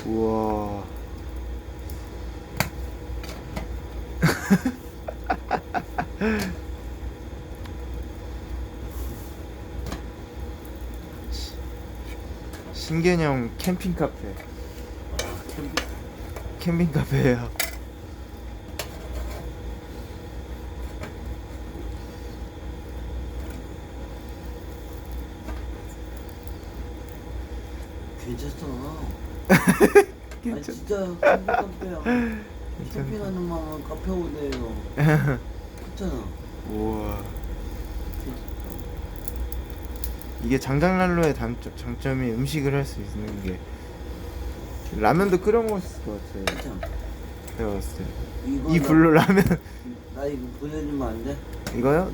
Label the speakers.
Speaker 1: 우와. 신개념 캠핑 카페. 캠핑 카페예요.
Speaker 2: 괜찮잖아. 아니
Speaker 1: 괜찮-
Speaker 2: 진짜 캠핑 카페야. 캠핑하는 마음 카페 오네요. 괜찮아.
Speaker 1: 우와. 이게 장작난로의 장점이 음식을 할 수 있는 게 라면도 끓여 먹을 수 있을 것 같아요.
Speaker 2: 괜찮아.
Speaker 1: 제가 봤을 때.
Speaker 2: 이거
Speaker 1: 이 불로 라면
Speaker 2: 나 이거 보내주면 안 돼?
Speaker 1: 이거요?